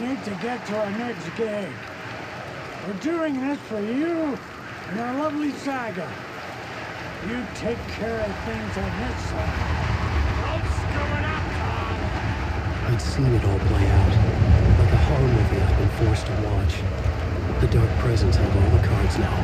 need to get to our next gig. We're doing this for you and our lovely Saga. You take care of things on this side. Don't screw it up, Tom! I'd seen it all play out, like a horror movie I'd been forced to watch. The Dark Presence held all the cards now.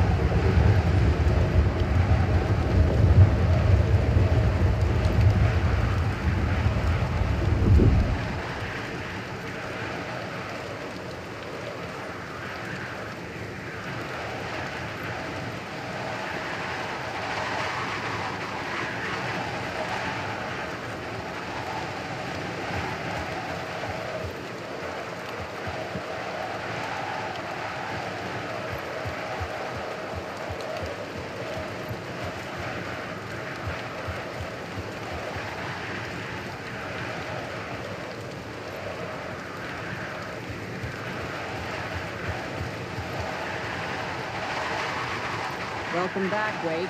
Welcome back, Wake.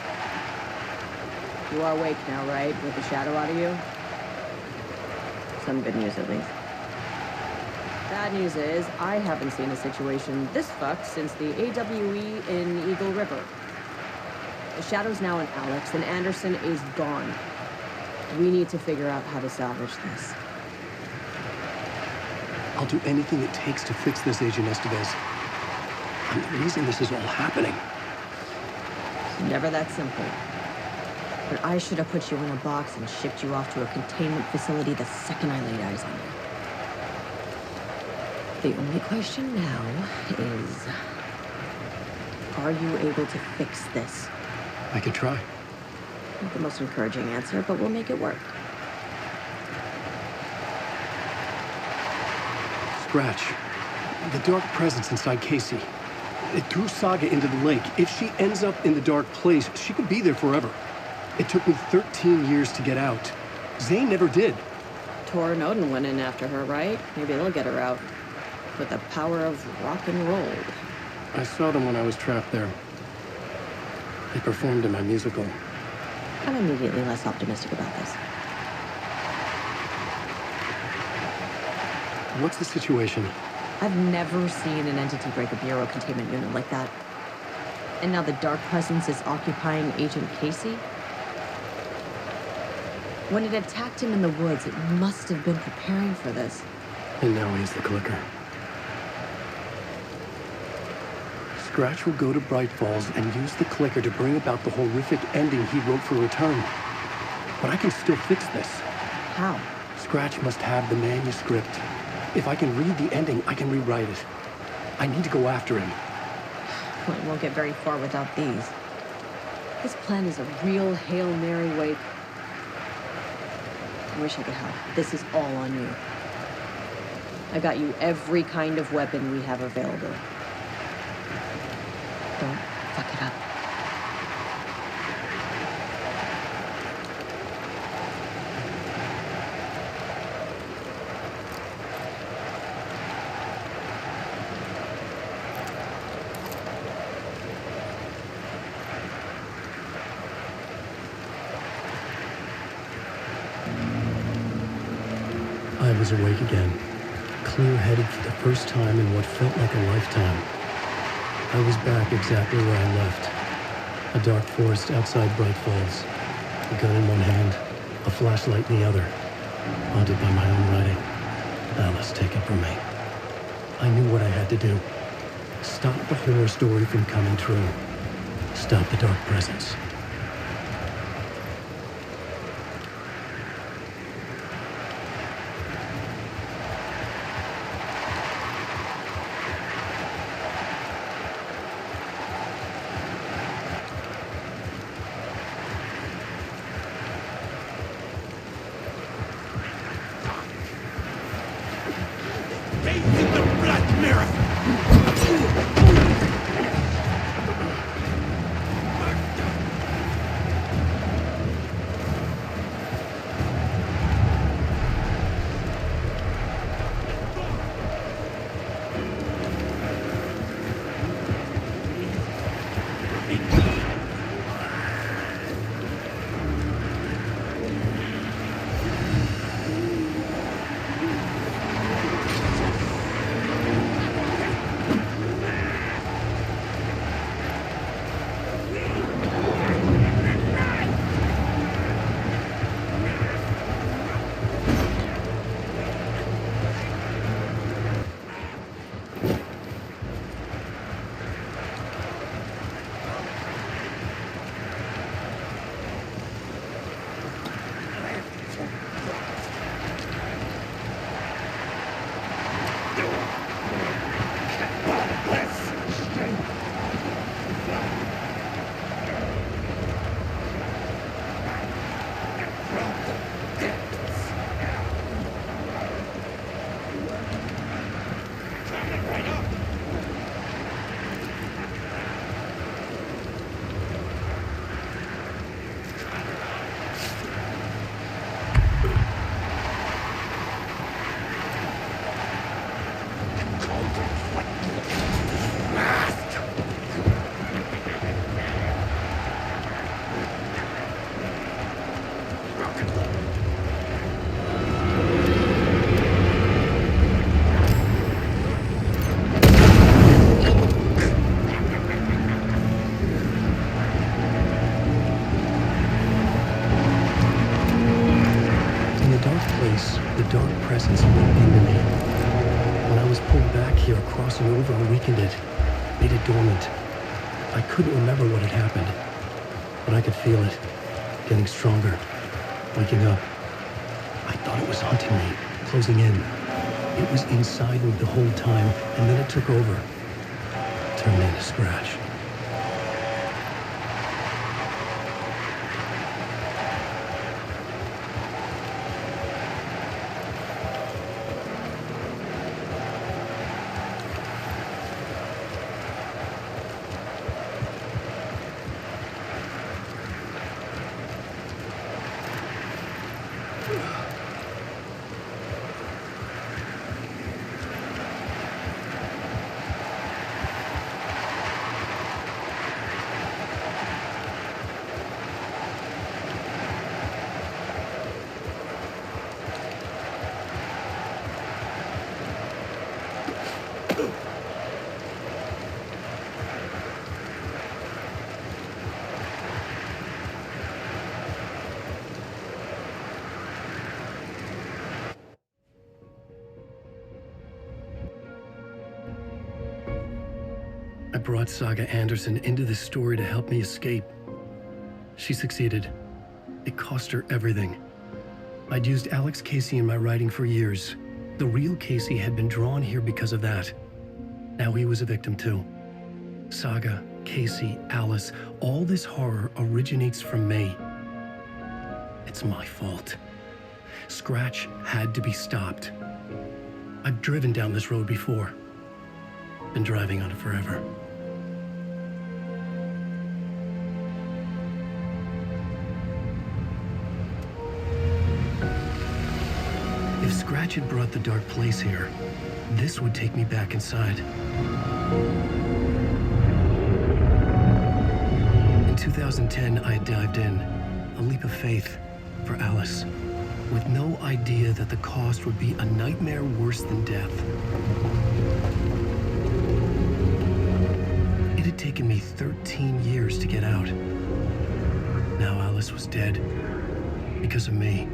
You are awake now, right? With the shadow out of you? Some good news, at least. Bad news is, I haven't seen a situation this fucked since the AWE in Eagle River. The shadow's now in Alex, and Anderson is gone. We need to figure out how to salvage this. I'll do anything it takes to fix this, Agent Estevez. I'm the reason this is all happening. Never that simple. But I should have put you in a box and shipped you off to a containment facility the second I laid eyes on you. The only question now is, are you able to fix this? I could try. Not the most encouraging answer, but we'll make it work. Scratch. The Dark Presence inside Casey. It threw Saga into the lake. If she ends up in the dark place, she could be there forever. It took me 13 years to get out. Zane never did. Tor and Odin went in after her, right? Maybe they'll get her out. With the power of rock and roll. I saw them when I was trapped there. They performed in my musical. I'm immediately less optimistic about this. What's the situation? I've never seen an entity break a bureau containment unit like that. And now the Dark Presence is occupying Agent Casey? When it attacked him in the woods, it must have been preparing for this. And now he has the clicker. Scratch will go to Bright Falls and use the clicker to bring about the horrific ending he wrote for Return. But I can still fix this. How? Scratch must have the manuscript. If I can read the ending, I can rewrite it. I need to go after him. Well, it won't get very far without these. This plan is a real Hail Mary, Wake. I wish I could help. This is all on you. I got you every kind of weapon we have available. Don't fuck it up. I was awake again, clear-headed for the first time in what felt like a lifetime. I was back exactly where I left. A dark forest outside Bright Falls. A gun in one hand, a flashlight in the other. Haunted by my own writing. Alice, take it from me. I knew what I had to do. Stop the horror story from coming true. Stop the Dark Presence. dark place, the dark presence moved into me. When I was pulled back here, crossing over weakened it, made it dormant. I couldn't remember what had happened, but I could feel it, getting stronger, waking up. I thought it was hunting me, closing in. It was inside me the whole time, and then it took over, turned me into Scratch. I brought Saga Anderson into this story to help me escape. She succeeded. It cost her everything. I'd used Alex Casey in my writing for years. The real Casey had been drawn here because of that. Now he was a victim too. Saga, Casey, Alice, all this horror originates from me. It's my fault. Scratch had to be stopped. I've driven down this road before. Been driving on it forever. If Scratch had brought the dark place here, this would take me back inside. In 2010, I dived in, a leap of faith for Alice, with no idea that the cost would be a nightmare worse than death. It had taken me 13 years to get out. Now Alice was dead because of me.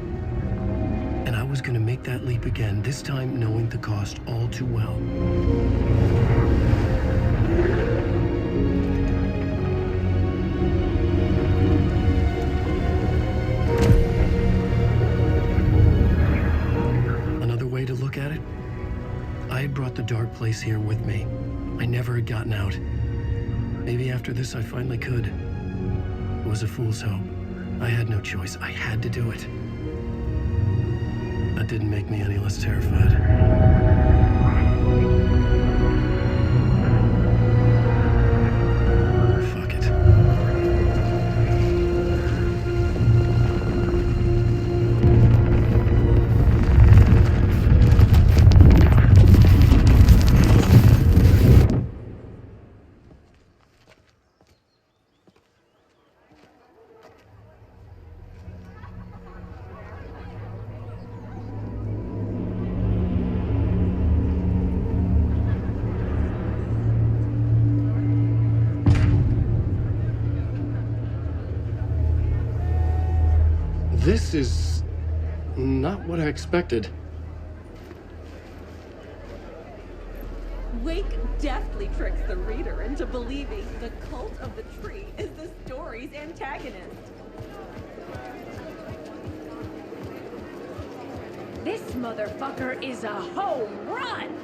And I was going to make that leap again, this time knowing the cost all too well. Another way to look at it, I had brought the dark place here with me. I never had gotten out. Maybe after this I finally could. It was a fool's hope. I had no choice. I had to do it. That didn't make me any less terrified. Fuck it. This is not what I expected. Wake deftly tricks the reader into believing the cult of the tree is the story's antagonist. This motherfucker is a home run!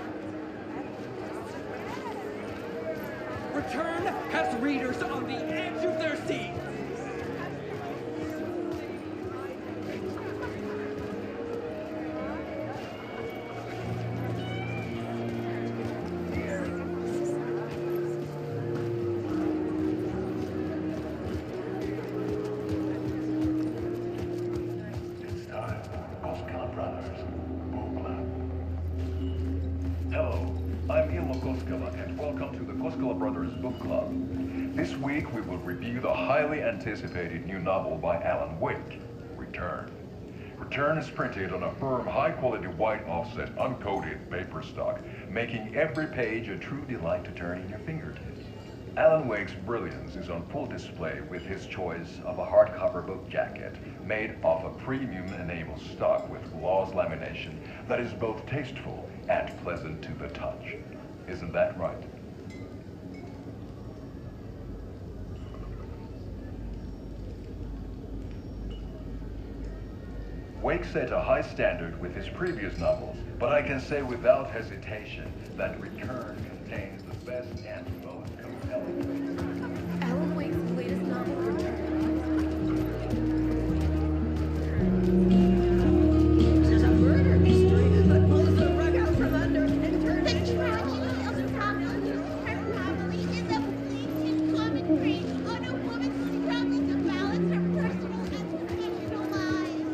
Return has readers on the edge of their seats. Book Club. This week we will review the highly anticipated new novel by Alan Wake, Return. Return is printed on a firm, high-quality white offset, uncoated paper stock, making every page a true delight to turn in your fingertips. Alan Wake's brilliance is on full display with his choice of a hardcover book jacket made of a premium enamel stock with gloss lamination that is both tasteful and pleasant to the touch. Isn't that right? Wake set a high standard with his previous novels, but I can say without hesitation that Return contains the best and most compelling. Alan Wake's latest novel, There's a murder mystery that pulls the rug out from under and turns The it tragedy of the family. Her family is a fleeting commentary on a woman's struggle to balance her personal and professional lives.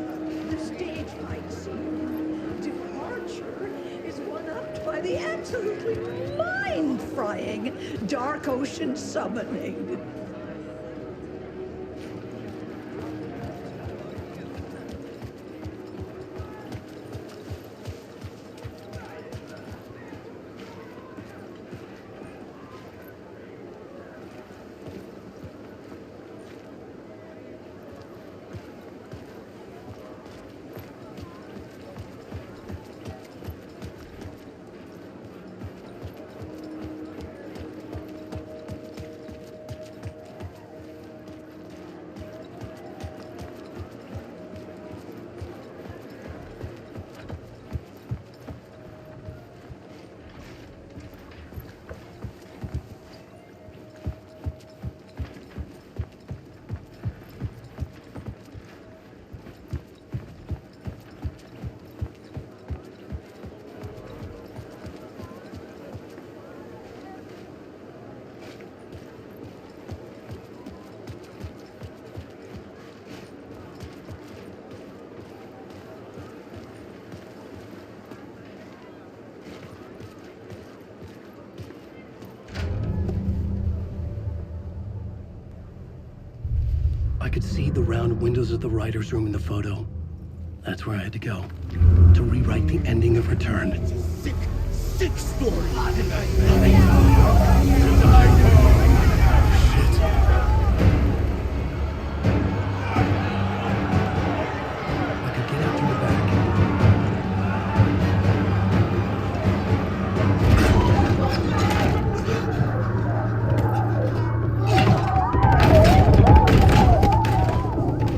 The stage fight scene, Departure, is one-upped by the absolutely mind-frying Dark Ocean Summoning. I could see the round windows of the writer's room in the photo. That's where I had to go, to rewrite the ending of Return. Sick story. I could get out through the back.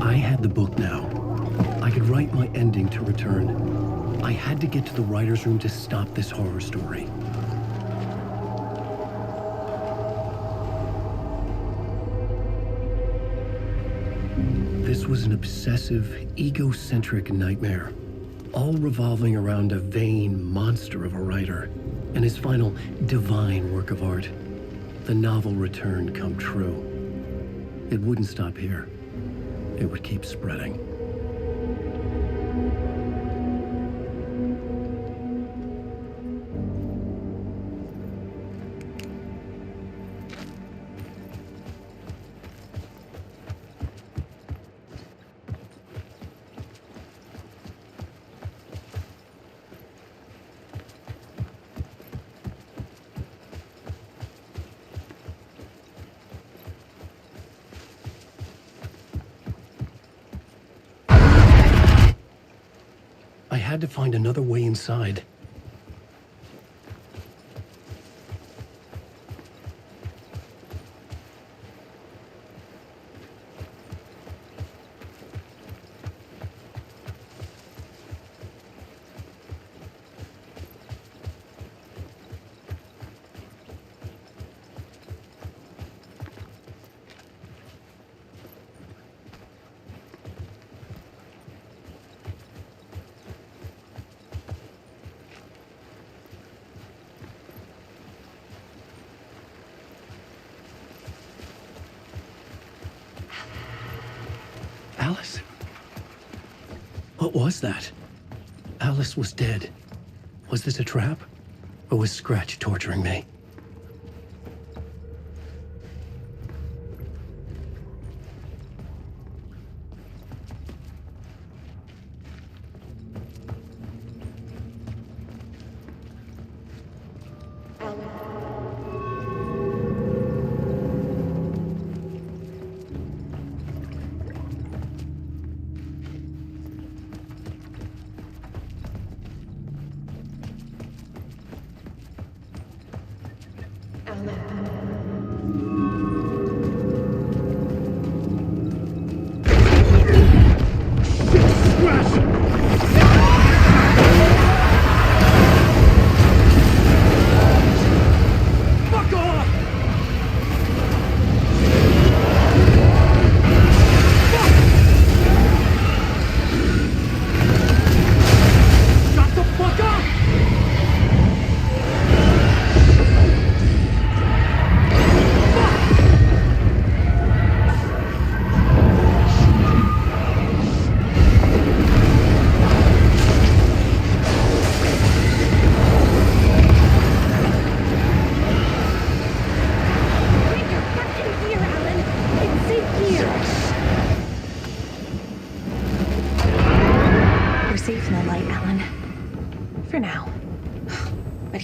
I had the book now. I could write my ending to Return. I had to get to the writer's room to stop this horror story. This was an obsessive, egocentric nightmare, all revolving around a vain monster of a writer and his final divine work of art, the novel Return come true. It wouldn't stop here. It would keep spreading. I had to find another way inside. Alice? What was that? Alice was dead. Was this a trap? Or was Scratch torturing me?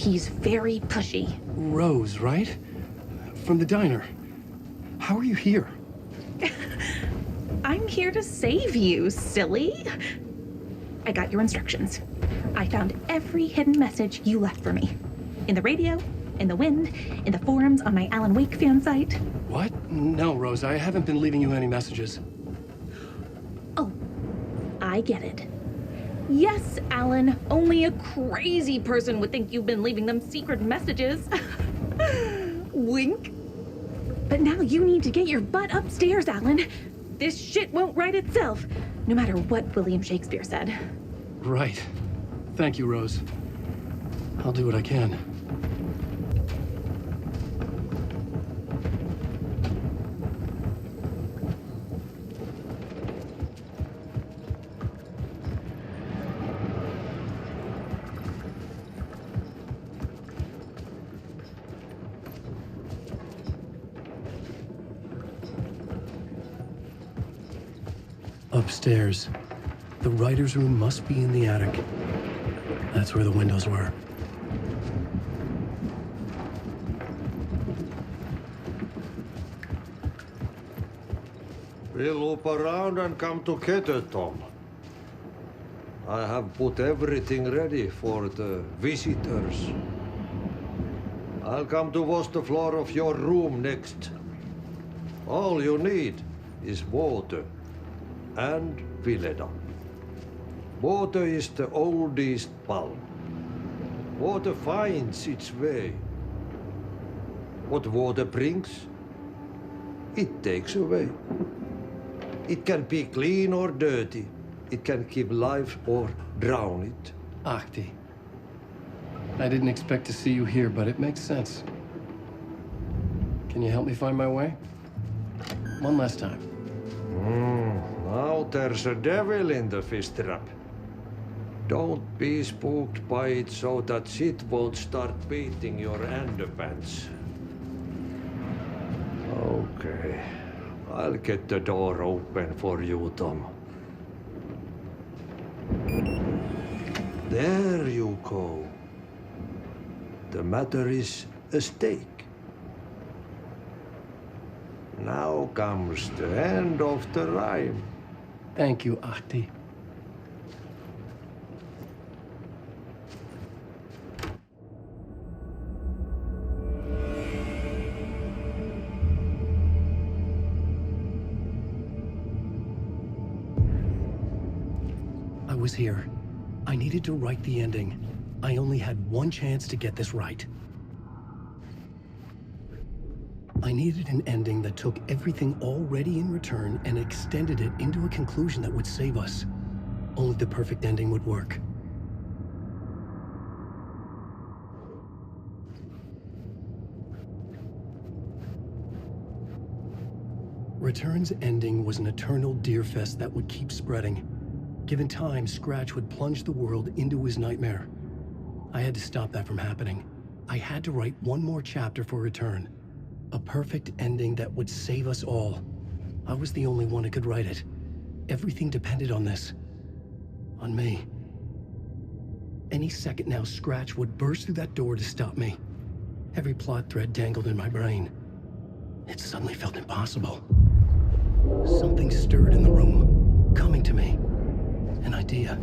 He's very pushy. Rose, right? From the diner. How are you here? I'm here to save you, silly. I got your instructions. I found every hidden message you left for me. In the radio, in the wind, in the forums on my Alan Wake fan site. What? No, Rose, I haven't been leaving you any messages. Oh, I get it. Yes, Alan, only a crazy person would think you've been leaving them secret messages. Wink. But now you need to get your butt upstairs, Alan. This shit won't right itself, no matter what William Shakespeare said. Right. Thank you, Rose. I'll do what I can. Upstairs. The writer's room must be in the attic. That's where the windows were. We'll loop around and come together, Tom. I have put everything ready for the visitors. I'll come to wash the floor of your room next. All you need is water and Vileda. Water is the oldest bulb. Water finds its way. What water brings, it takes away. It can be clean or dirty. It can give life or drown it. Ahti. I didn't expect to see you here, but it makes sense. Can you help me find my way? One last time. Now there's a devil in the fish trap. Don't be spooked by it so that shit won't start beating your underpants. Okay. I'll get the door open for you, Tom. There you go. The matter is a stake. Now comes the end of the rhyme. Thank you, Ahti. I was here. I needed to write the ending. I only had one chance to get this right. I needed an ending that took everything already in return and extended it into a conclusion that would save us. Only the perfect ending would work. Return's ending was an eternal deerfest that would keep spreading. Given time, Scratch would plunge the world into his nightmare. I had to stop that from happening. I had to write one more chapter for Return. A perfect ending that would save us all. I was the only one who could write it. Everything depended on this. On me. Any second now, Scratch would burst through that door to stop me. Every plot thread dangled in my brain. It suddenly felt impossible. Something stirred in the room, coming to me. An idea.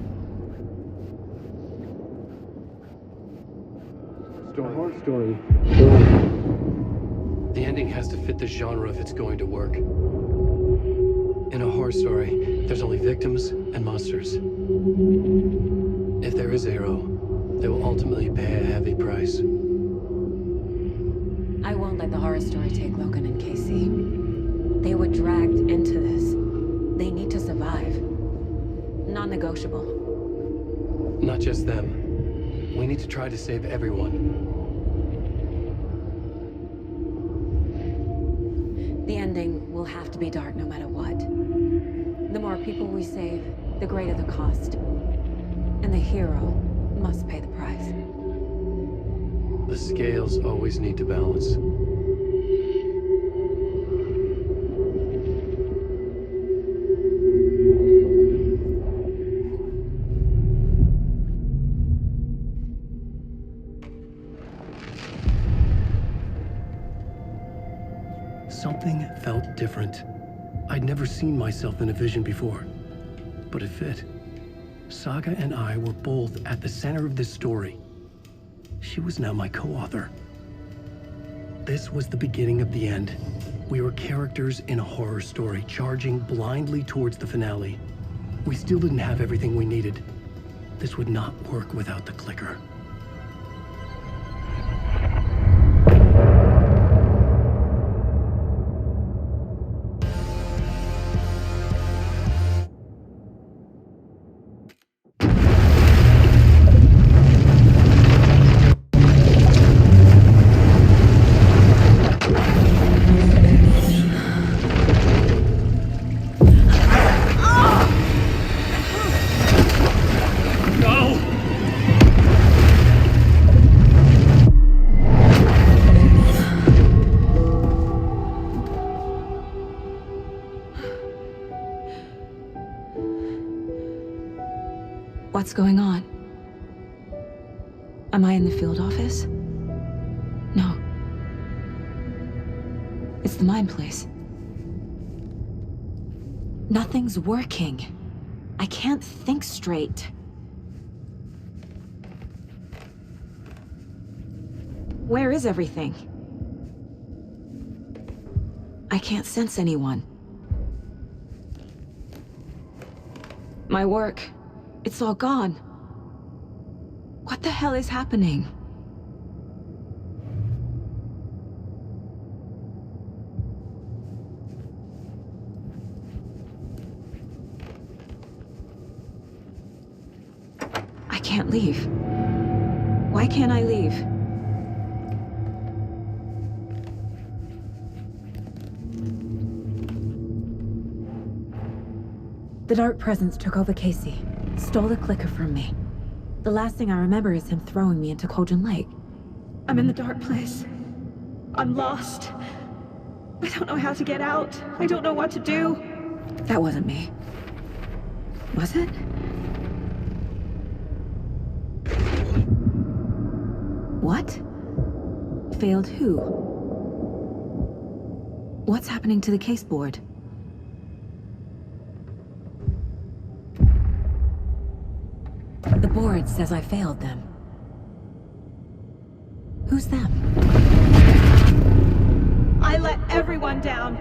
Horror story. The ending has to fit the genre if it's going to work. In a horror story, there's only victims and monsters. If there is Arrow, they will ultimately pay a heavy price. I won't let the horror story take Logan and Casey. They were dragged into this. They need to survive. Non-negotiable. Not just them. We need to try to save everyone. The ending will have to be dark no matter what. The more people we save, the greater the cost. And the hero must pay the price. The scales always need to balance. different. I'd never seen myself in a vision before, but it fit. Saga and I were both at the center of this story. She was now my co-author. This was the beginning of the end. We were characters in a horror story, charging blindly towards the finale. We still didn't have everything we needed. This would not work without the clicker. What's going on? Am I in the field office? No. It's the mine place. Nothing's working. I can't think straight. Where is everything? I can't sense anyone. My work, it's all gone. What the hell is happening? I can't leave. Why can't I leave? The Dark Presence took over Casey, stole the clicker from me. The last thing I remember is him throwing me into Cauldron Lake. I'm in the dark place. I'm lost. I don't know how to get out. I don't know what to do. That wasn't me. Was it? What? Failed who? What's happening to the case board? The board says I failed them. Who's them? I let everyone down.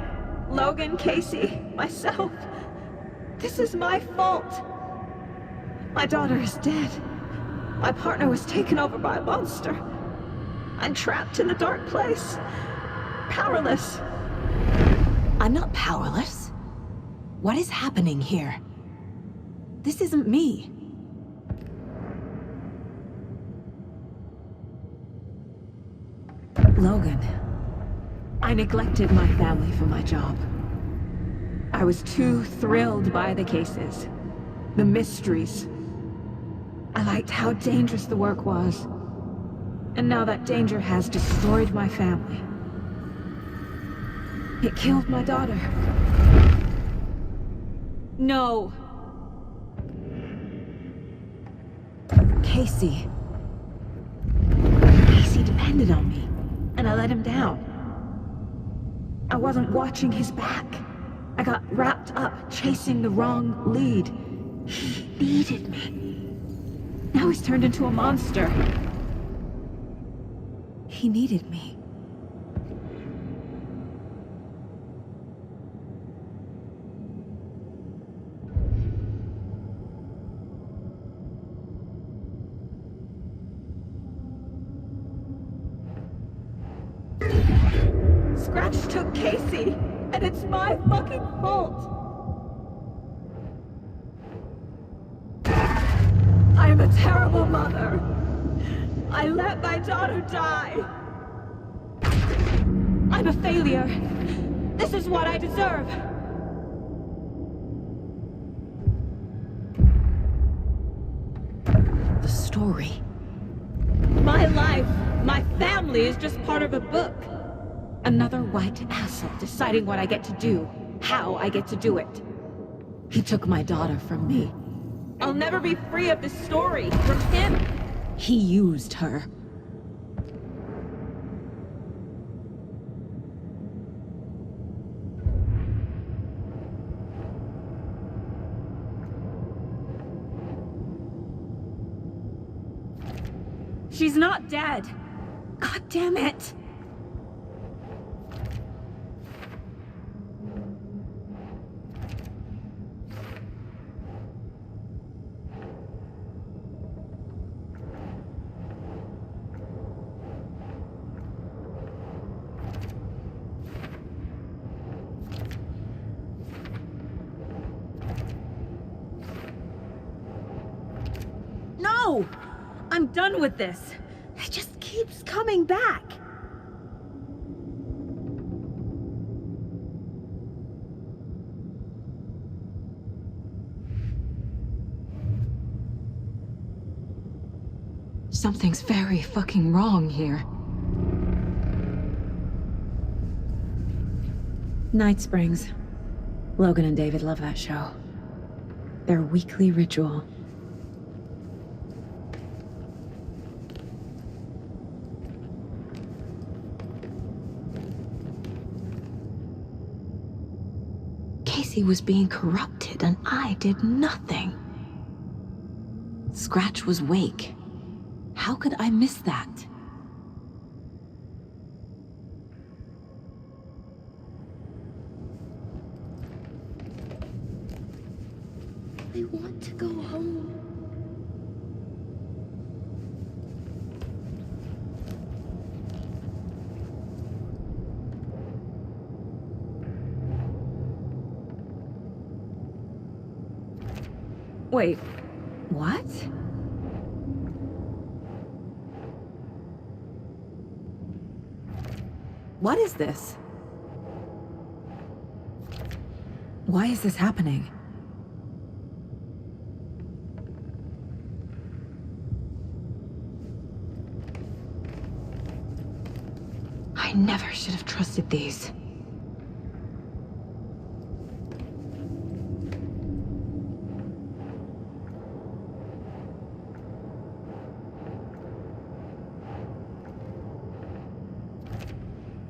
Logan, Casey, myself. This is my fault. My daughter is dead. My partner was taken over by a monster. I'm trapped in the dark place. Powerless. I'm not powerless. What is happening here? This isn't me. Logan. I neglected my family for my job. I was too thrilled by the cases, the mysteries. I liked how dangerous the work was. And now that danger has destroyed my family. It killed my daughter. No. Casey. Casey depended on me, and I let him down. I wasn't watching his back. I got wrapped up chasing the wrong lead. He needed me. Now he's turned into a monster. He needed me. Scratch took Casey, and it's my fucking fault. I'm a terrible mother. I let my daughter die. I'm a failure. This is what I deserve. The story. My life, my family is just part of a book. Another white asshole deciding what I get to do, how I get to do it. He took my daughter from me. I'll never be free of this story from him. He used her. She's not dead. God damn it. No! I'm done with this. It just keeps coming back. Something's very fucking wrong here. Night Springs. Logan and David love that show. Their weekly ritual. Casey was being corrupted and I did nothing. Scratch was Wake. How could I miss that? I want to go home. Wait, what? What is this? Why is this happening? I never should have trusted these.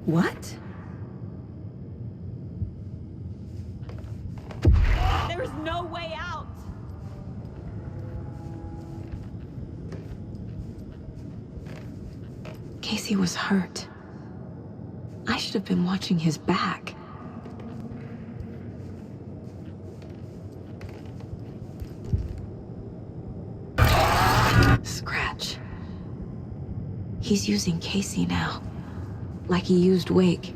What? There's no way out! Casey was hurt. I should have been watching his back. Scratch. He's using Casey now. Like he used Wake.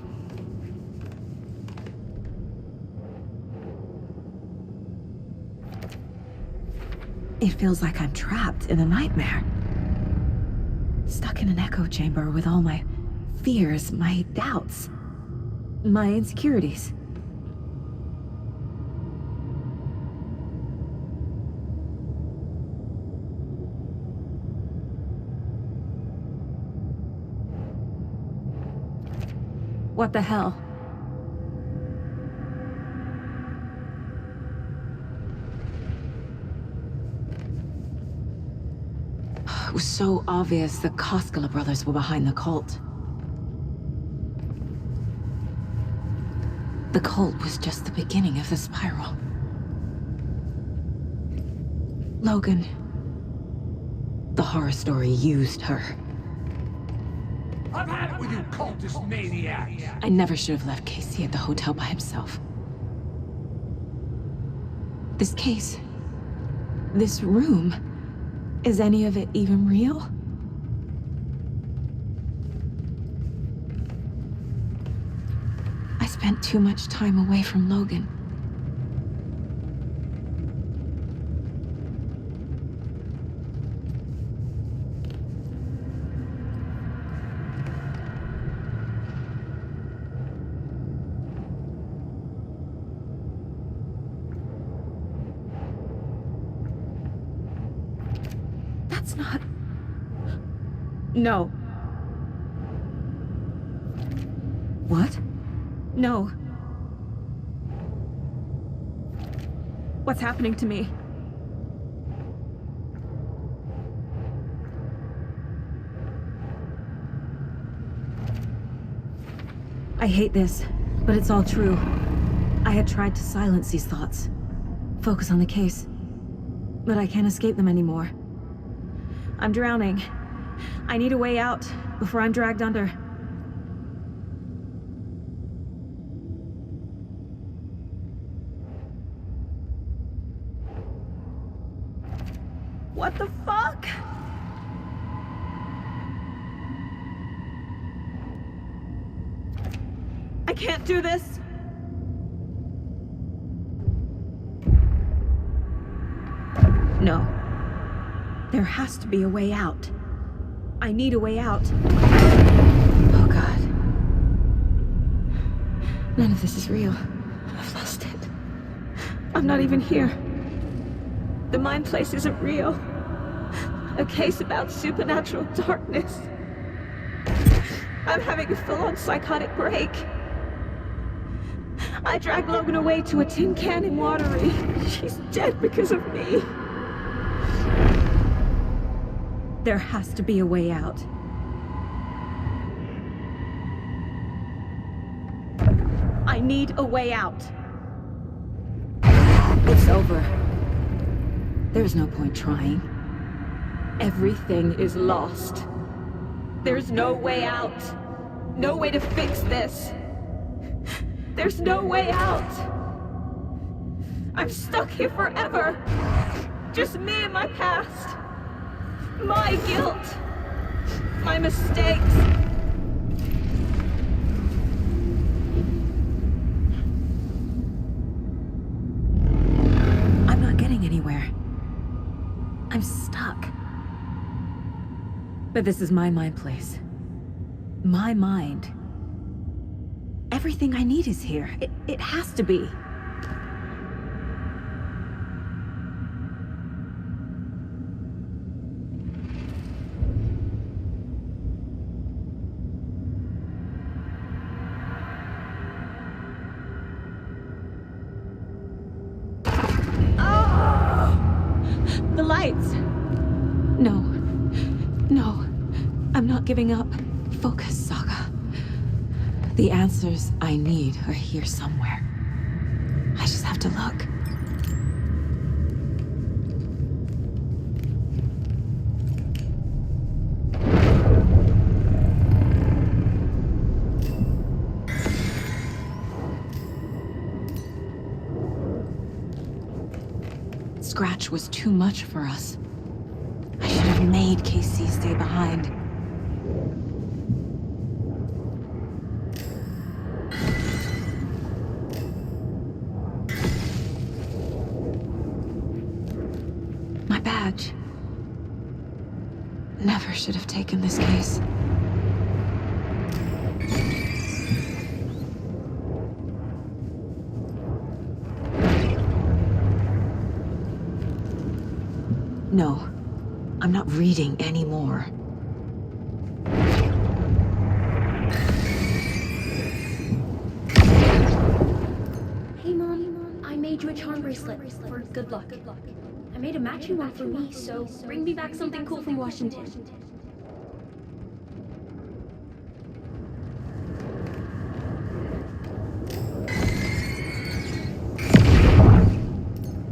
It feels like I'm trapped in a nightmare. Stuck in an echo chamber with all my fears, my doubts, my insecurities. What the hell? It was so obvious the Koskela brothers were behind the cult. The cult was just the beginning of the spiral. Logan, the horror story used her. I've had it with you cultist maniacs! I never should have left Casey at the hotel by himself. This case, this room, is any of it even real? I spent too much time away from Logan. That's not... No. What? No. What's happening to me? I hate this, but it's all true. I had tried to silence these thoughts. Focus on the case. But I can't escape them anymore. I'm drowning. I need a way out before I'm dragged under. What the fuck? I can't do this. No. There has to be a way out. I need a way out. Oh God. None of this is real. I've lost it. I'm not even here. The mind place isn't real. A case about supernatural darkness. I'm having a full-on psychotic break. I dragged Logan away to a tin can in Watery. She's dead because of me. There has to be a way out. I need a way out. It's over. There's no point trying. Everything is lost. There's no way out. No way to fix this. There's no way out. I'm stuck here forever. Just me and my past. My guilt. My mistakes. I'm not getting anywhere. I'm stuck. But this is my mind place. My mind. Everything I need is here. It has to be. The lights. No. No. I'm not giving up. Focus, Saga. The answers I need are here somewhere. I just have to look. Scratch was too much for us. I should have made KC stay behind. My badge. Never should have taken this case. No, I'm not reading anymore. Hey Mom, I made you a charm bracelet for good luck. I made a matching one for me, so bring me back something cool from Washington.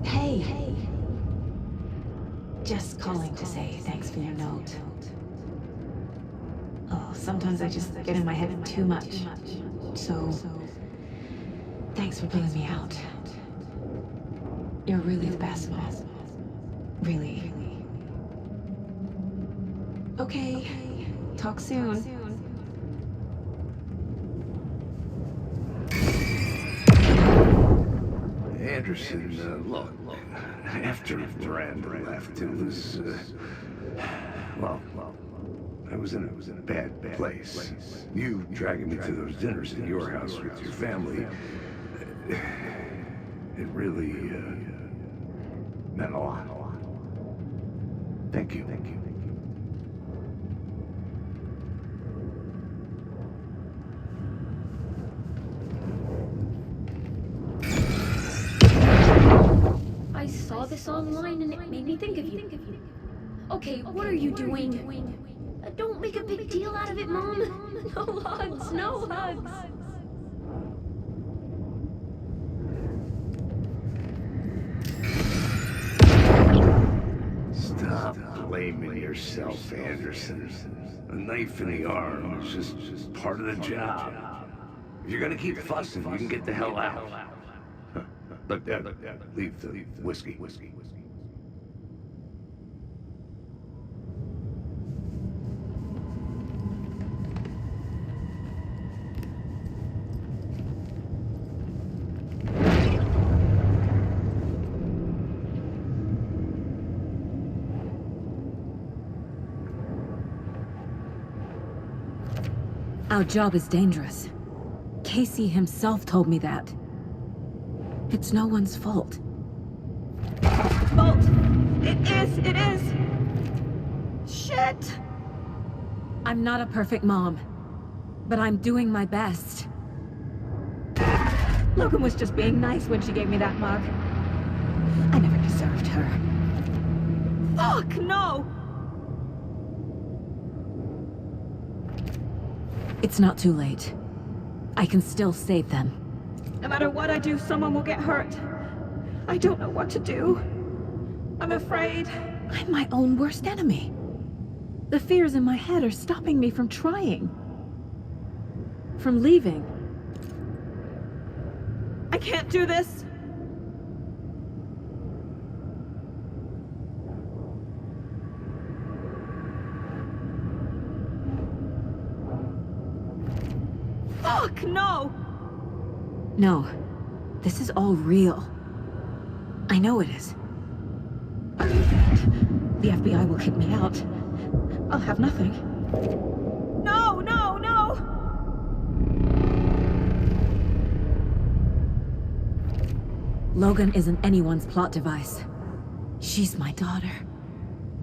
Hey. Just calling to say thanks for your note. Oh, sometimes I just get in my head too much. So, thanks for bringing me out. You're really the best, Mom. Really. Okay. Talk soon. Anderson, look, after Miranda left, it was, well, I was in a bad place. You dragging me to those dinners at your house with your family, it really, meant a lot. Thank you. I saw this online and it made me think of you. Okay, what are you doing? Don't make a big deal out of it, Mom. No hugs, no hugs. Stop. Stop blaming yourself, Anderson. A knife in the arm is just part of the job. If you're gonna keep fussing, you can get the hell out. But leave the whiskey. Our job is dangerous. Casey himself told me that. It's no one's fault. Fault! It is! Shit! I'm not a perfect mom, but I'm doing my best. Logan was just being nice when she gave me that mug. I never deserved her. Fuck, no! It's not too late. I can still save them. No matter what I do, someone will get hurt. I don't know what to do. I'm afraid. I'm my own worst enemy. The fears in my head are stopping me from trying. From leaving. I can't do this. Fuck, no! No. This is all real. I know it is. The FBI will kick me out. I'll have nothing. No, no, no! Logan isn't anyone's plot device. She's my daughter.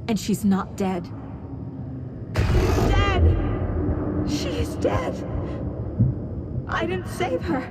And she's not dead. Dead! She's dead! I didn't save her.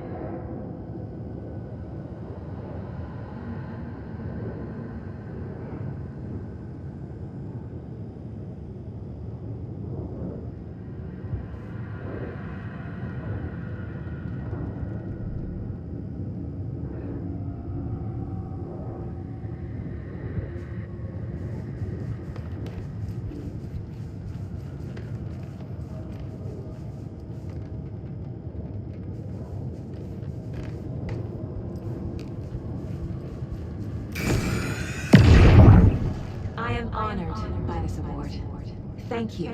Thank you.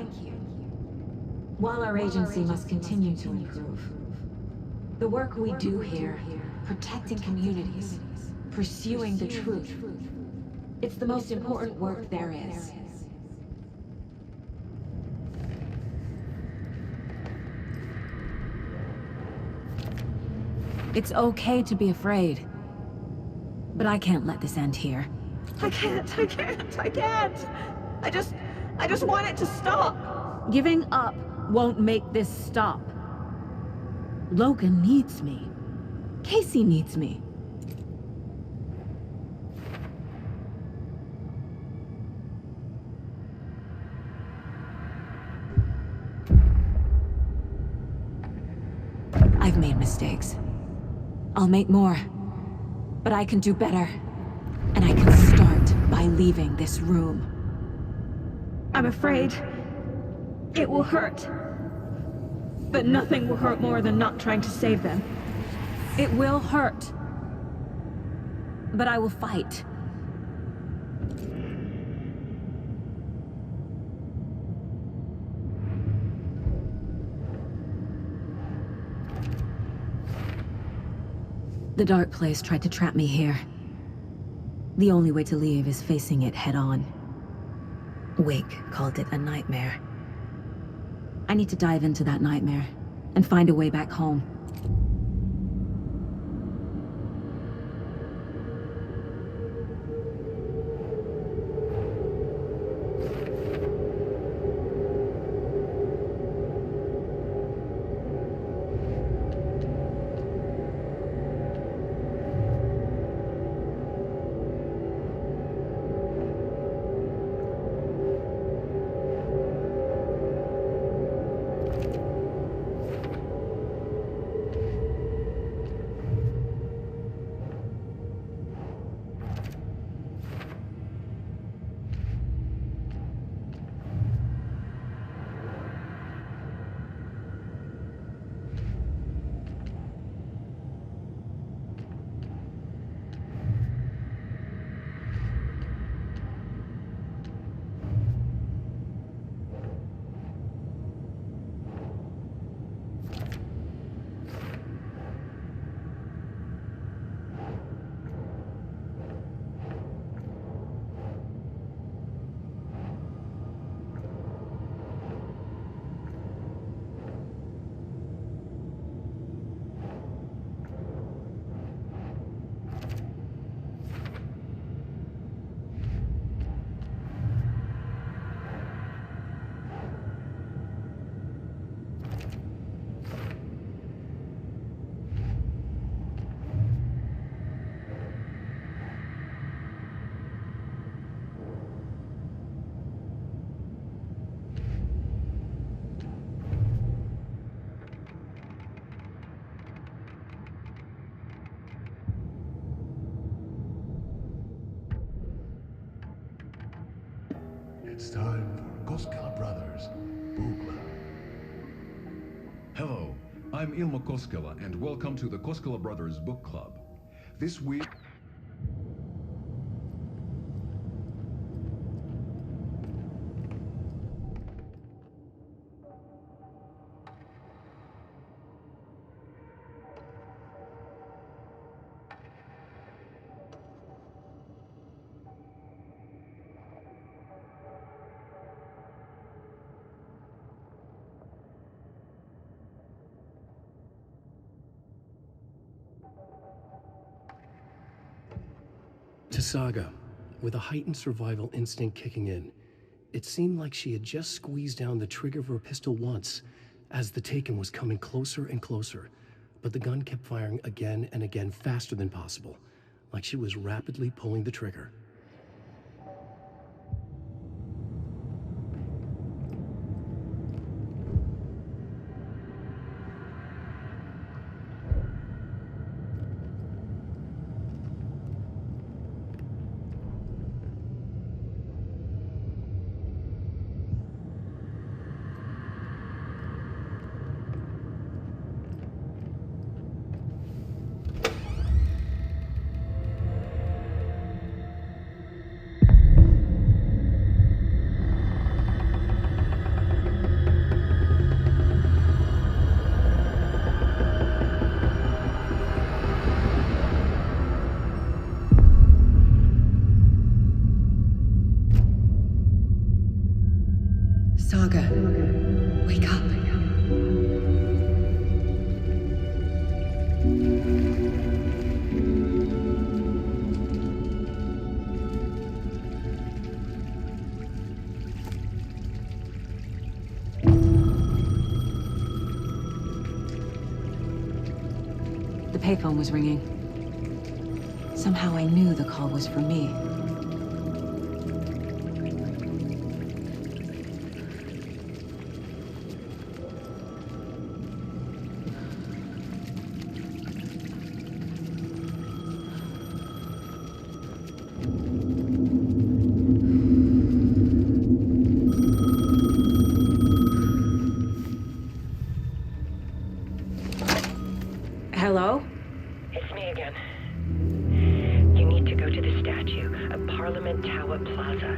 While our agency must continue to improve, the work we do here, protecting communities, pursuing the truth, it's the most important work there is. It's okay to be afraid, but I can't let this end here. I can't. I just want it to stop. Giving up won't make this stop. Logan needs me. Casey needs me. I've made mistakes. I'll make more. But I can do better. And I can start by leaving this room. I'm afraid it will hurt. But nothing will hurt more than not trying to save them. It will hurt. But I will fight. The dark place tried to trap me here. The only way to leave is facing it head-on. Wake called it a nightmare. I need to dive into that nightmare and find a way back home. It's time for Koskela Brothers Book Club. Hello, I'm Ilmo Koskela, and welcome to the Koskela Brothers Book Club. This week... To Saga, with a heightened survival instinct kicking in, it seemed like she had just squeezed down the trigger of her pistol once, as the Taken was coming closer and closer, but the gun kept firing again and again faster than possible, like she was rapidly pulling the trigger. Saga, wake up. The payphone was ringing. Somehow I knew the call was for me. Hello? It's me again. You need to go to the statue of Parliament Tower Plaza.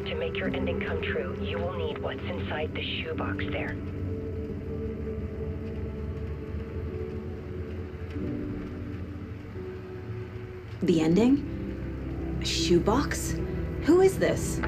To make your ending come true, you will need what's inside the shoebox there. The ending? A shoebox? Who is this?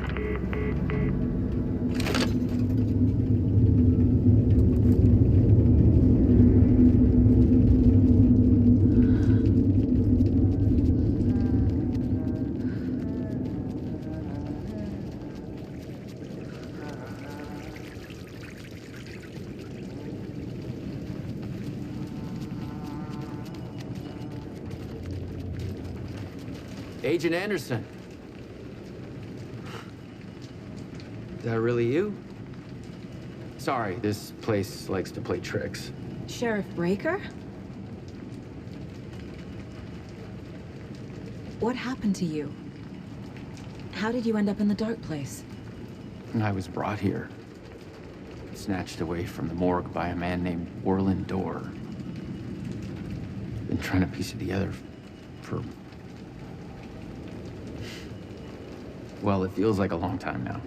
Agent Anderson. Is that really you? Sorry, this place likes to play tricks. Sheriff Breaker? What happened to you? How did you end up in the dark place? I was brought here. Snatched away from the morgue by a man named Orland Dorr. Been trying to piece it together for... well, it feels like a long time now.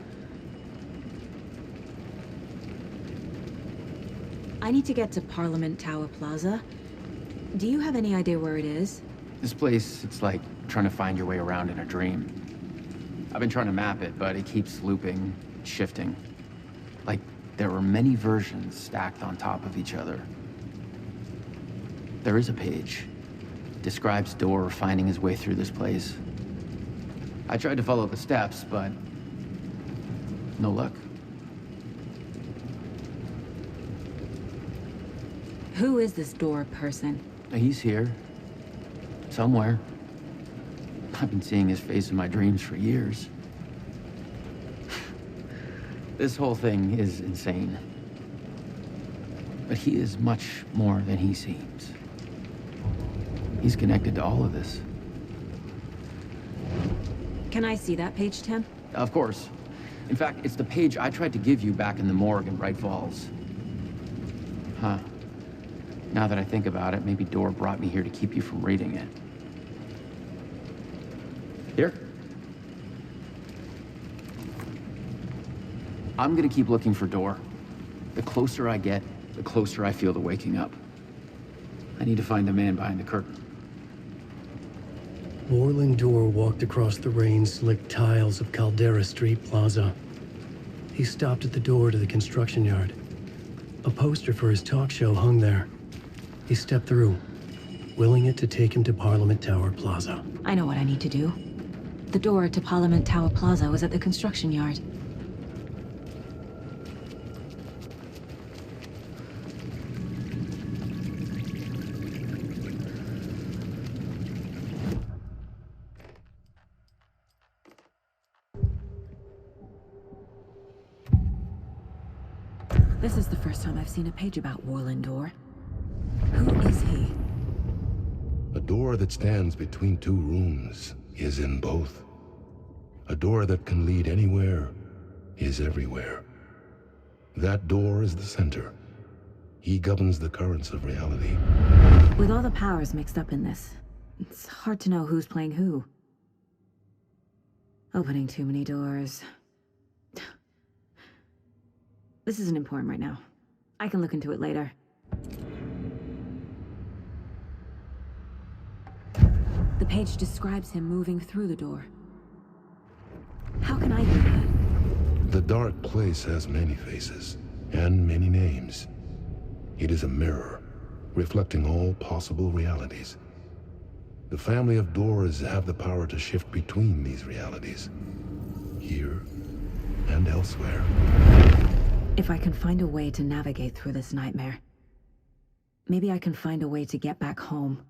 I need to get to Parliament Tower Plaza. Do you have any idea where it is? This place, it's like trying to find your way around in a dream. I've been trying to map it, but it keeps looping, shifting. Like there were many versions stacked on top of each other. There is a page. Describes Dorr finding his way through this place. I tried to follow the steps, but no luck. Who is this Dorr person? He's here. Somewhere. I've been seeing his face in my dreams for years. This whole thing is insane. But he is much more than he seems. He's connected to all of this. Can I see that page, Tim? Of course. In fact, it's the page I tried to give you back in the morgue in Bright Falls. Huh. Now that I think about it, maybe Door brought me here to keep you from reading it. Here. I'm gonna keep looking for Door. The closer I get, the closer I feel to waking up. I need to find the man behind the curtain. Warling Door walked across the rain-slicked tiles of Caldera Street Plaza. He stopped at the door to the construction yard. A poster for his talk show hung there. He stepped through, willing it to take him to Parliament Tower Plaza. I know what I need to do. The door to Parliament Tower Plaza was at the construction yard. This is the first time I've seen a page about Warland Door. Who is he? A door that stands between two rooms is in both. A door that can lead anywhere is everywhere. That door is the center. He governs the currents of reality. With all the powers mixed up in this, it's hard to know who's playing who. Opening too many doors. This isn't important right now. I can look into it later. The page describes him moving through the door. How can I do that? The dark place has many faces and many names. It is a mirror, reflecting all possible realities. The family of doors have the power to shift between these realities, here and elsewhere. If I can find a way to navigate through this nightmare, maybe I can find a way to get back home.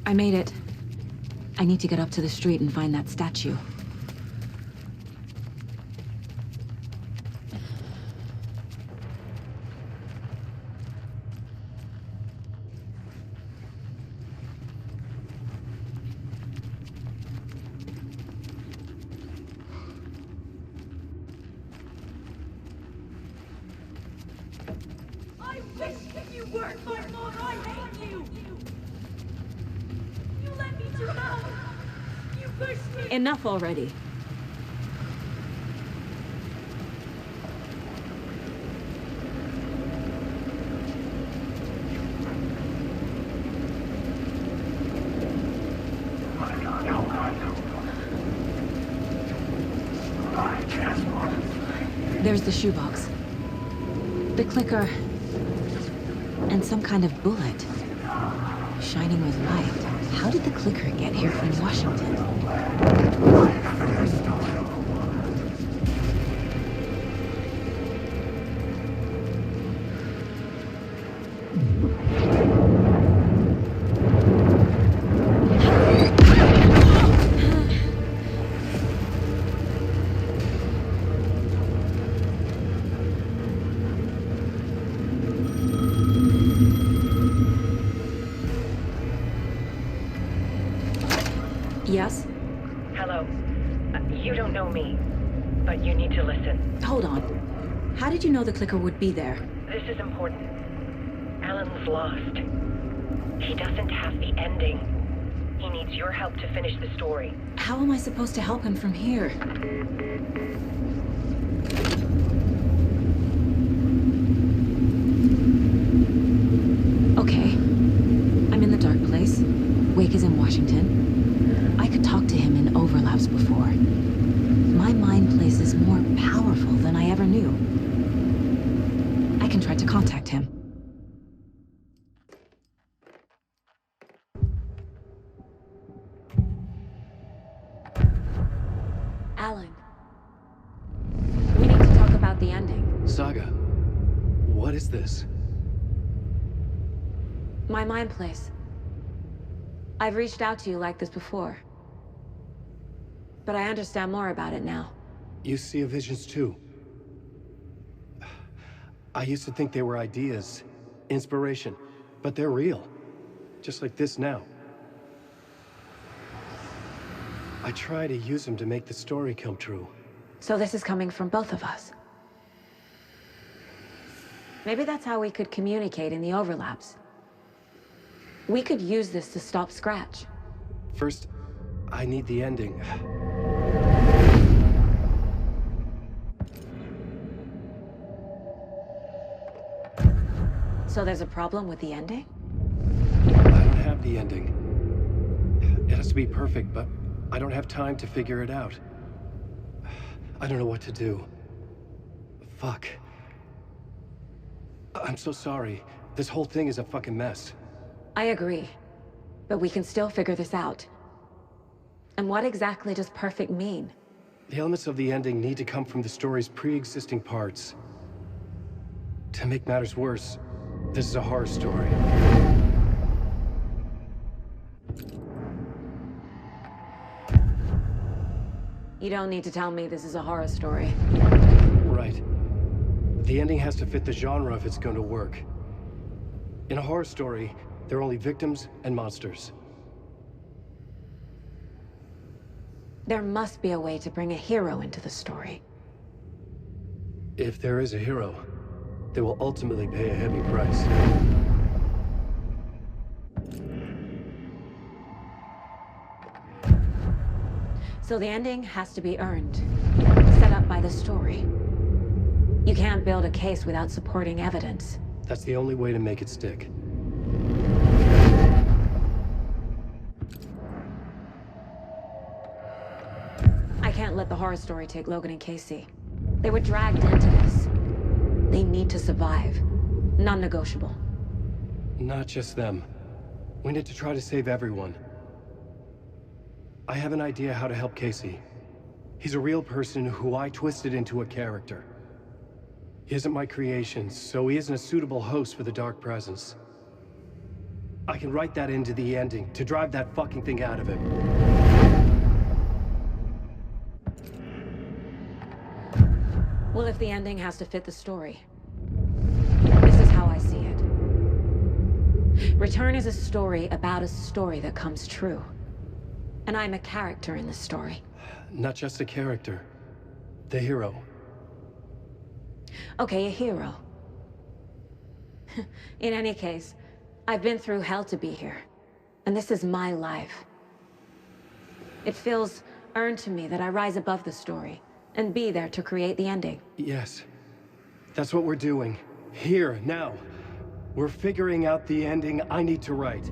I made it. I need to get up to the street and find that statue. I wish that you weren't my mom. I hate you. You let me drown. You pushed me. Enough already. There's the shoebox. The clicker. And some kind of bullet. Shining with light. How did the clicker get here from Washington? Yes? Hello. You don't know me, but you need to listen. Hold on. How did you know the clicker would be there? This is important. Alan's lost. He doesn't have the ending. He needs your help to finish the story. How am I supposed to help him from here? Okay. I'm in the dark place. Wake is in Washington. I could talk to him in overlaps before. My mind place is more powerful than I ever knew. I can try to contact him. Alan. We need to talk about the ending. Saga, what is this? My mind place. I've reached out to you like this before. But I understand more about it now. You see visions too. I used to think they were ideas, inspiration, but they're real. Just like this now. I try to use them to make the story come true. So this is coming from both of us. Maybe that's how we could communicate in the overlaps. We could use this to stop Scratch. First, I need the ending. So there's a problem with the ending? I don't have the ending. It has to be perfect, but I don't have time to figure it out. I don't know what to do. Fuck. I'm so sorry. This whole thing is a fucking mess. I agree. But we can still figure this out. And what exactly does perfect mean? The elements of the ending need to come from the story's pre-existing parts. To make matters worse, this is a horror story. You don't need to tell me this is a horror story. Right. The ending has to fit the genre if it's going to work. In a horror story, there are only victims and monsters. There must be a way to bring a hero into the story. If there is a hero, they will ultimately pay a heavy price. So the ending has to be earned, set up by the story. You can't build a case without supporting evidence. That's the only way to make it stick. I can't let the horror story take Logan and Casey. They were dragged into this. They need to survive. Non-negotiable. Not just them. We need to try to save everyone. I have an idea how to help Casey. He's a real person who I twisted into a character. He isn't my creation, so he isn't a suitable host for the Dark Presence. I can write that into the ending to drive that fucking thing out of him. Well, if the ending has to fit the story, this is how I see it. Return is a story about a story that comes true. And I'm a character in this story. Not just a character. The hero. Okay, a hero. In any case, I've been through hell to be here. And this is my life. It feels earned to me that I rise above the story and be there to create the ending. Yes. That's what we're doing. Here, now. We're figuring out the ending I need to write.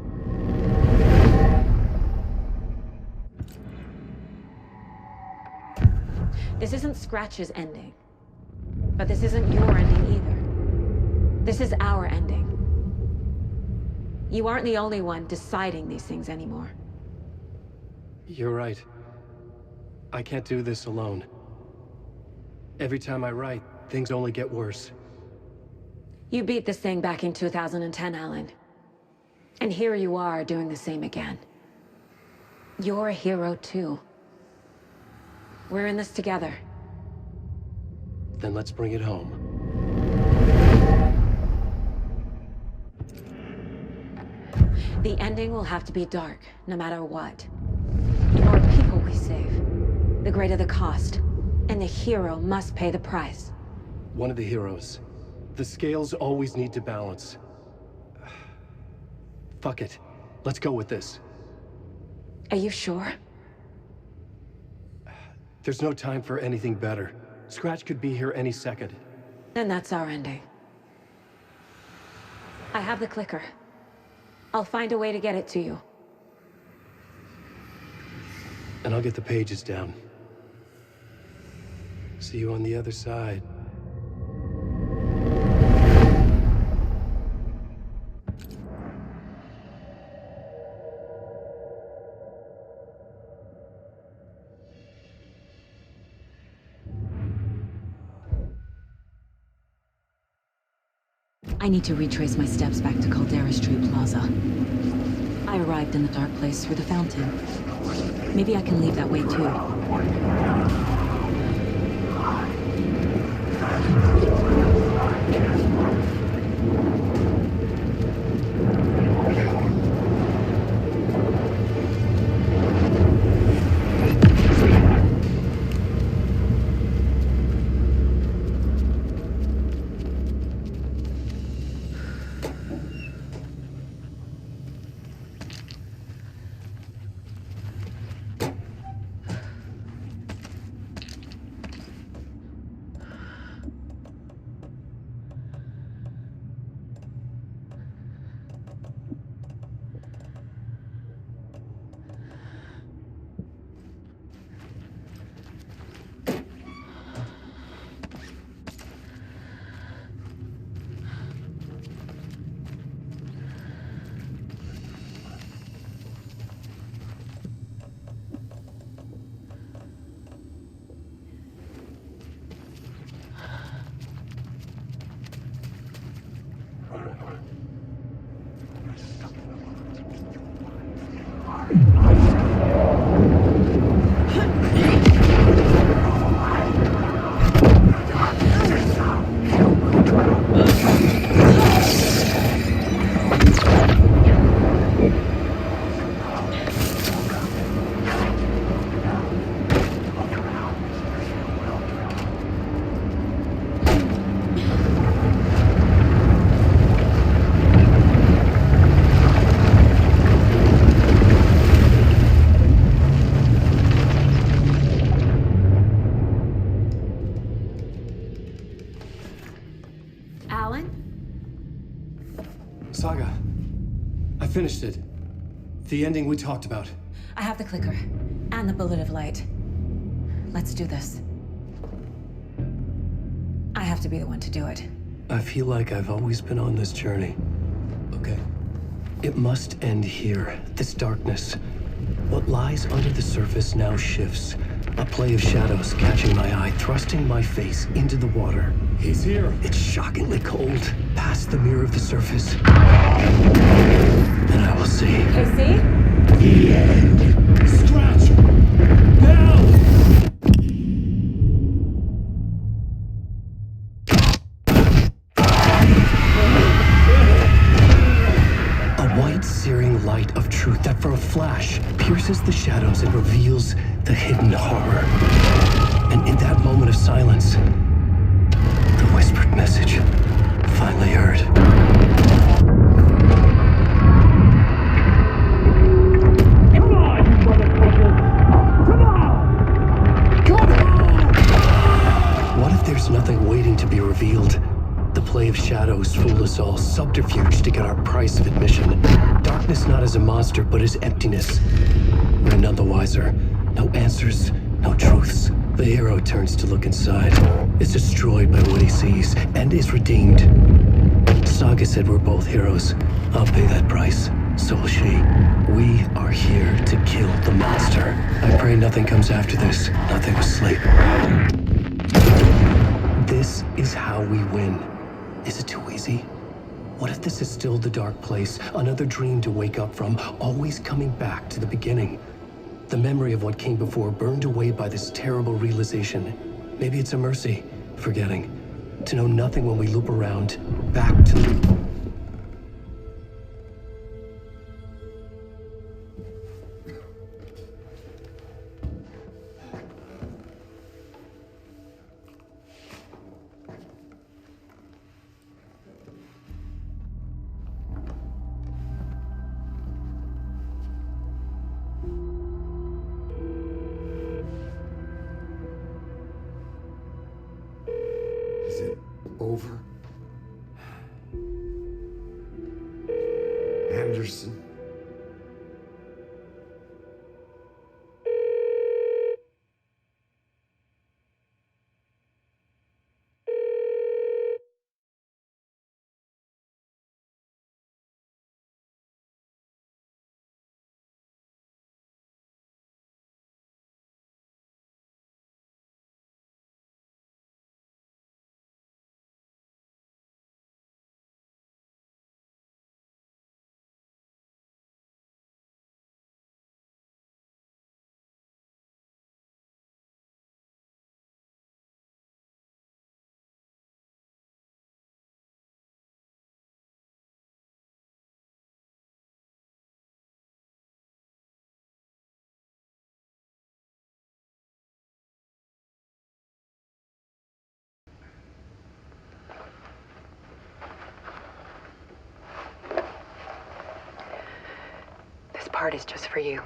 This isn't Scratch's ending. But this isn't your ending either. This is our ending. You aren't the only one deciding these things anymore. You're right. I can't do this alone. Every time I write, things only get worse. You beat this thing back in 2010, Alan. And here you are doing the same again. You're a hero too. We're in this together. Then let's bring it home. The ending will have to be dark, no matter what. The more we save, the greater the cost. And the hero must pay the price. One of the heroes. The scales always need to balance. Fuck it. Let's go with this. Are you sure? There's no time for anything better. Scratch could be here any second. Then that's our ending. I have the clicker. I'll find a way to get it to you. And I'll get the pages down. See you on the other side. I need to retrace my steps back to Caldera Street Plaza. I arrived in the dark place through the fountain. Maybe I can leave that way too. Saga, I finished it. The ending we talked about. I have the clicker and the bullet of light. Let's do this. I have to be the one to do it. I feel like I've always been on this journey. Okay. It must end here, this darkness. What lies under the surface now shifts. A play of shadows catching my eye, thrusting my face into the water. He's here. It's shockingly cold, past the mirror of the surface. And I will see. Casey? The end. Scratch! Now! A white, searing light of truth that for a flash pierces the shadows and reveals the hidden horror. And in that moment of silence, the whispered message finally heard. Come on, you motherfucker! Come on! Come on! What if there's nothing waiting to be revealed? The play of shadows fool us all, subterfuge to get our price of admission. Darkness not as a monster, but as emptiness. We're none the wiser. No answers, no truths. The hero turns to look inside, is destroyed by what he sees, and is redeemed. Saga said we're both heroes. I'll pay that price. So will she. We are here to kill the monster. I pray nothing comes after this. Nothing but sleep. This is how we win. Is it too easy? What if this is still the dark place? Another dream to wake up from, always coming back to the beginning. The memory of what came before burned away by this terrible realization. Maybe it's a mercy, forgetting. To know nothing when we loop around, back to... over. Anderson. This part is just for you.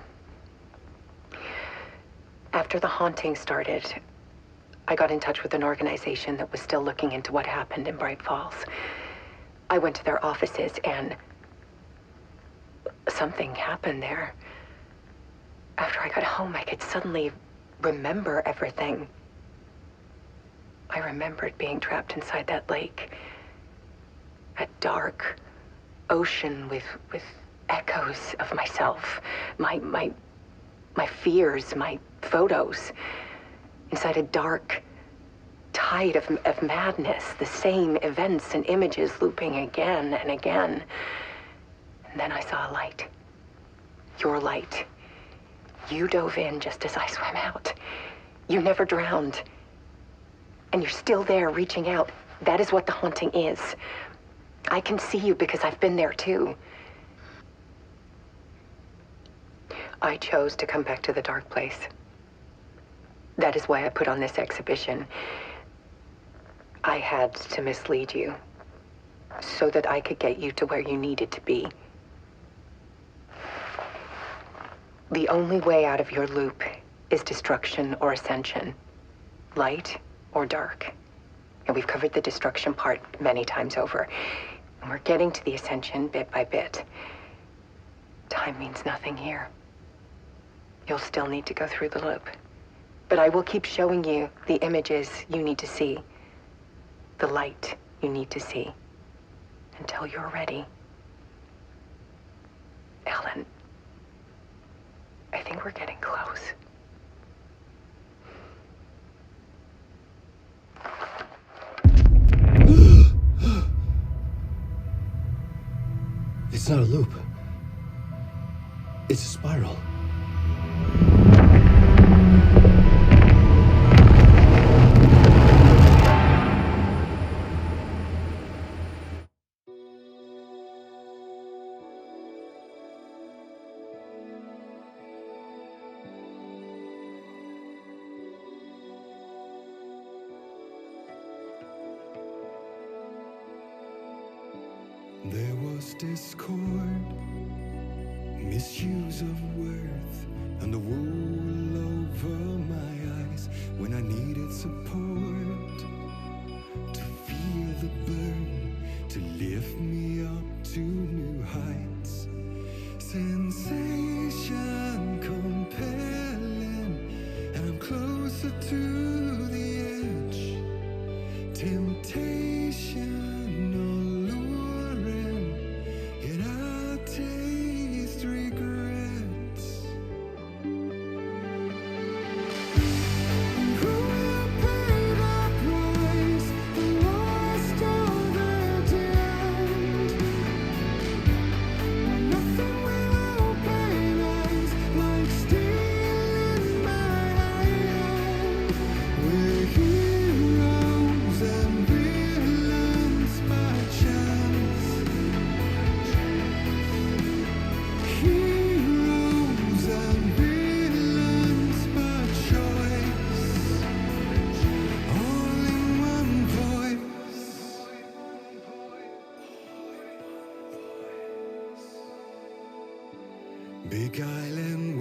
After the haunting started, I got in touch with an organization that was still looking into what happened in Bright Falls. I went to their offices and something happened there. After I got home, I could suddenly remember everything. I remembered being trapped inside that lake. A dark ocean with echoes of myself. My fears, my photos. Inside a dark tide of madness. The same events and images looping again and again. And then I saw a light. Your light. You dove in just as I swam out. You never drowned. And you're still there reaching out. That is what the haunting is. I can see you because I've been there too. I chose to come back to the dark place. That is why I put on this exhibition. I had to mislead you so that I could get you to where you needed to be. The only way out of your loop is destruction or ascension, light or dark. And we've covered the destruction part many times over. And we're getting to the ascension bit by bit. Time means nothing here. You'll still need to go through the loop. But I will keep showing you the images you need to see, the light you need to see, until you're ready. Ellen, I think we're getting close. It's not a loop. It's a spiral. There was discord, misuse of worth, and the wool over my eyes when I needed support to feel the burn, to lift me up to new heights. Sensation compelling, and I'm closer to the edge. Temptation alluring, yet I taste regrets. And who will pay the price? The lost or the damned? Nothing will open eyes like steel in my hand. We're heroes and villains by chance. Heroes and villains by choice. All in one voice. Big island